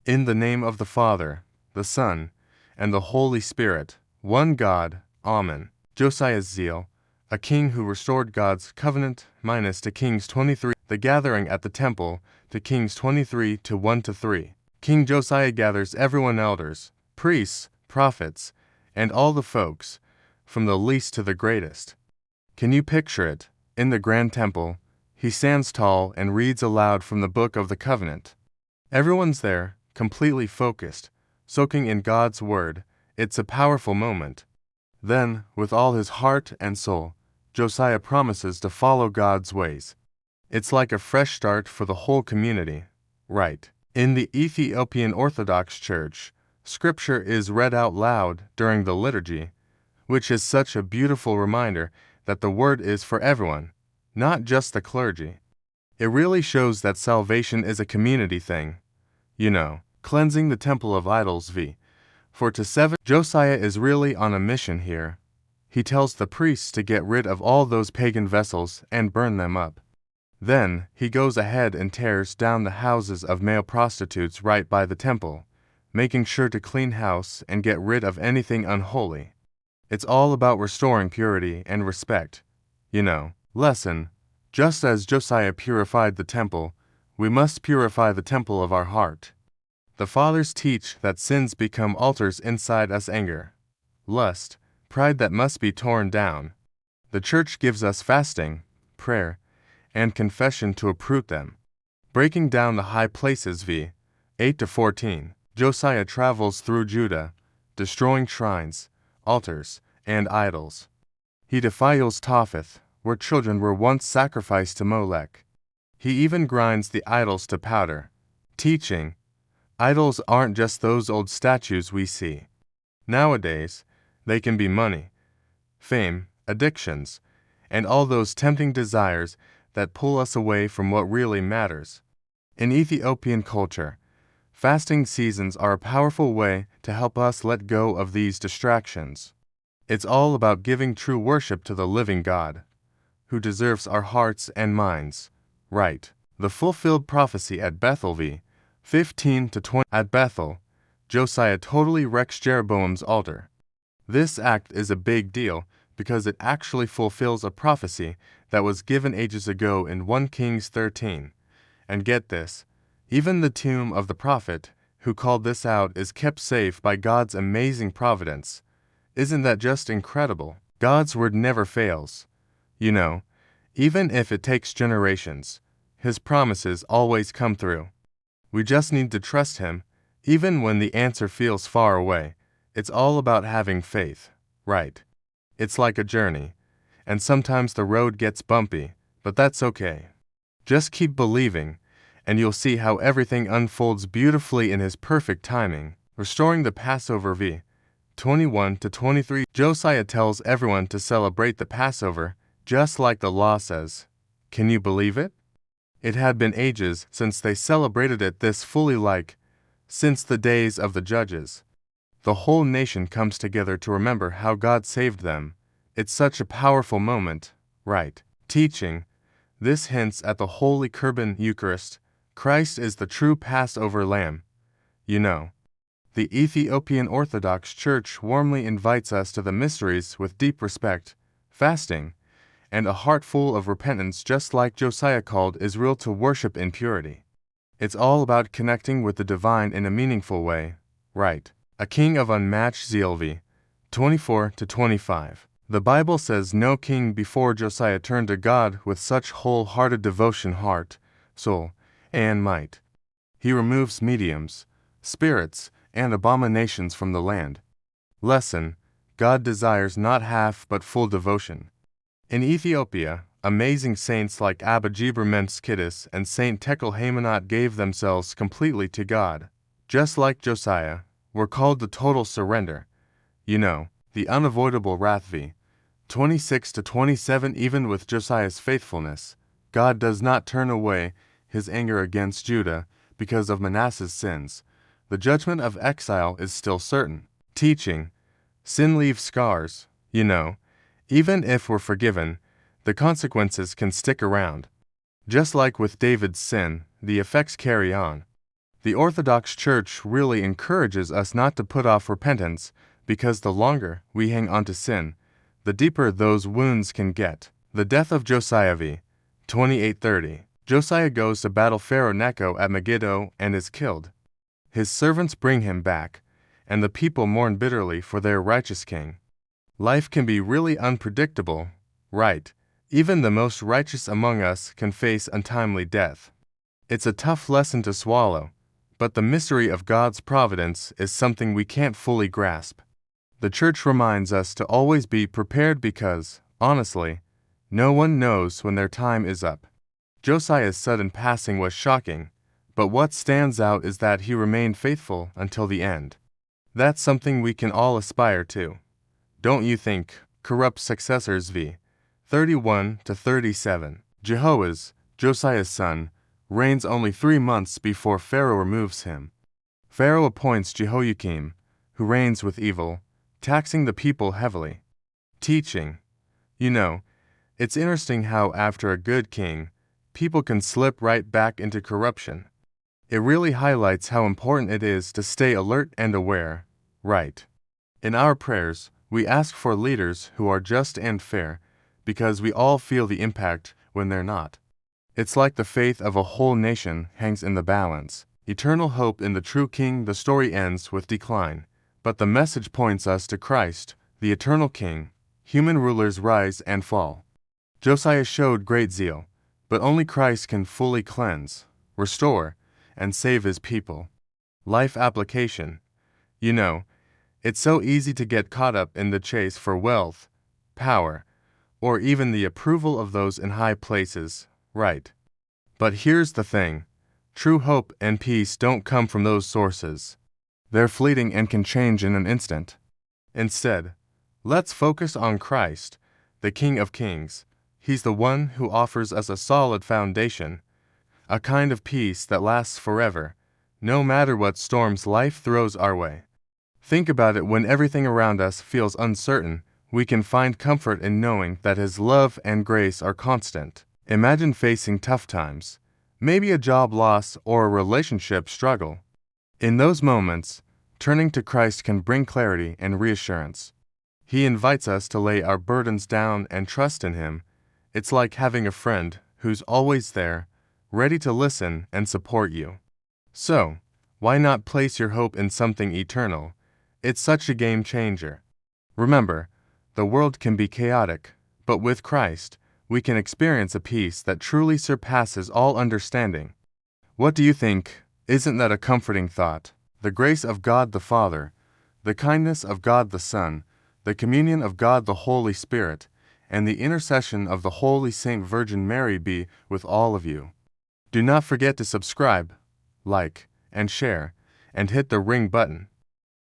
In the name of the Father, the Son, and the Holy Spirit, one God, Amen. Josiah's zeal, a king who restored God's covenant, minus to Kings 23, the gathering at the temple, to Kings 23 to 1-3. King Josiah gathers everyone, elders, priests, prophets, and all the folks, from the least to the greatest. Can you picture it? In the grand temple, he stands tall and reads aloud from the book of the covenant. Everyone's there, completely focused, soaking in God's word. It's a powerful moment. Then, with all his heart and soul, Josiah promises to follow God's ways. It's like a fresh start for the whole community. Right. In the Ethiopian Orthodox Church, Scripture is read out loud during the liturgy, which is such a beautiful reminder that the word is for everyone, not just the clergy. It really shows that salvation is a community thing. You know, cleansing the temple of idols v. 4-7. Josiah is really on a mission here. He tells the priests to get rid of all those pagan vessels and burn them up. Then, he goes ahead and tears down the houses of male prostitutes right by the temple, making sure to clean house and get rid of anything unholy. It's all about restoring purity and respect. You know, lesson, just as Josiah purified the temple, we must purify the temple of our heart. The fathers teach that sins become altars inside us: anger, lust, pride that must be torn down. The church gives us fasting, prayer, and confession to uproot them. Breaking down the high places v. 8-14, Josiah travels through Judah, destroying shrines, altars, and idols. He defiles Topheth, where children were once sacrificed to Molech. He even grinds the idols to powder, teaching, idols aren't just those old statues we see. Nowadays, they can be money, fame, addictions, and all those tempting desires that pull us away from what really matters. In Ethiopian culture, fasting seasons are a powerful way to help us let go of these distractions. It's all about giving true worship to the living God, who deserves our hearts and minds. Right. The fulfilled prophecy at Bethel v. 15-20. At Bethel, Josiah totally wrecks Jeroboam's altar. This act is a big deal because it actually fulfills a prophecy that was given ages ago in 1 Kings 13. And get this, even the tomb of the prophet who called this out is kept safe by God's amazing providence. Isn't that just incredible? God's word never fails. You know, even if it takes generations, His promises always come through. We just need to trust Him, even when the answer feels far away. It's all about having faith, right? It's like a journey, and sometimes the road gets bumpy, but that's okay. Just keep believing, and you'll see how everything unfolds beautifully in His perfect timing. Restoring the Passover v. 21-23. Josiah tells everyone to celebrate the Passover, just like the law says. Can you believe it? It had been ages since they celebrated it this fully, like, since the days of the judges. The whole nation comes together to remember how God saved them. It's such a powerful moment, right? Teaching. This hints at the Holy Kurban Eucharist. Christ is the true Passover lamb. You know, the Ethiopian Orthodox Church warmly invites us to the mysteries with deep respect, fasting, and a heart full of repentance, just like Josiah called Israel to worship in purity. It's all about connecting with the divine in a meaningful way, right? A king of unmatched zeal v. 24-25. The Bible says no king before Josiah turned to God with such wholehearted devotion, heart, soul, and might. He removes mediums, spirits, and abominations from the land. Lesson: God desires not half but full devotion. In Ethiopia, amazing saints like Abba Jibir Menskidis and Saint Tekel Haymanot gave themselves completely to God. Just like Josiah, we're called to total surrender. You know, the unavoidable wrath v. 26-27. Even with Josiah's faithfulness, God does not turn away His anger against Judah because of Manasseh's sins. The judgment of exile is still certain. Teaching. Sin leaves scars, you know. Even if we're forgiven, the consequences can stick around. Just like with David's sin, the effects carry on. The Orthodox Church really encourages us not to put off repentance, because the longer we hang on to sin, the deeper those wounds can get. The death of Josiah v. 2830. Josiah goes to battle Pharaoh Necho at Megiddo and is killed. His servants bring him back, and the people mourn bitterly for their righteous king. Life can be really unpredictable, right? Even the most righteous among us can face untimely death. It's a tough lesson to swallow, but the mystery of God's providence is something we can't fully grasp. The Church reminds us to always be prepared because, honestly, no one knows when their time is up. Josiah's sudden passing was shocking, but what stands out is that he remained faithful until the end. That's something we can all aspire to. Don't you think? Corrupt successors v. 31-37. Jehoahaz, Josiah's son, reigns only 3 months before Pharaoh removes him. Pharaoh appoints Jehoiakim, who reigns with evil, taxing the people heavily. Teaching. You know, it's interesting how after a good king, people can slip right back into corruption. It really highlights how important it is to stay alert and aware, right? In our prayers, we ask for leaders who are just and fair, because we all feel the impact when they're not. It's like the faith of a whole nation hangs in the balance. Eternal hope in the true king. The story ends with decline, but the message points us to Christ, the eternal king. Human rulers rise and fall. Josiah showed great zeal, but only Christ can fully cleanse, restore, and save his people. Life application. You know, it's so easy to get caught up in the chase for wealth, power, or even the approval of those in high places, right? But here's the thing. True hope and peace don't come from those sources. They're fleeting and can change in an instant. Instead, let's focus on Christ, the King of Kings. He's the one who offers us a solid foundation, a kind of peace that lasts forever, no matter what storms life throws our way. Think about it. When everything around us feels uncertain, we can find comfort in knowing that His love and grace are constant. Imagine facing tough times, maybe a job loss or a relationship struggle. In those moments, turning to Christ can bring clarity and reassurance. He invites us to lay our burdens down and trust in Him. It's like having a friend who's always there, ready to listen and support you. So, why not place your hope in something eternal? It's such a game changer. Remember, the world can be chaotic, but with Christ, we can experience a peace that truly surpasses all understanding. What do you think? Isn't that a comforting thought? The grace of God the Father, the kindness of God the Son, the communion of God the Holy Spirit, and the intercession of the Holy Saint Virgin Mary be with all of you. Do not forget to subscribe, like, and share, and hit the ring button.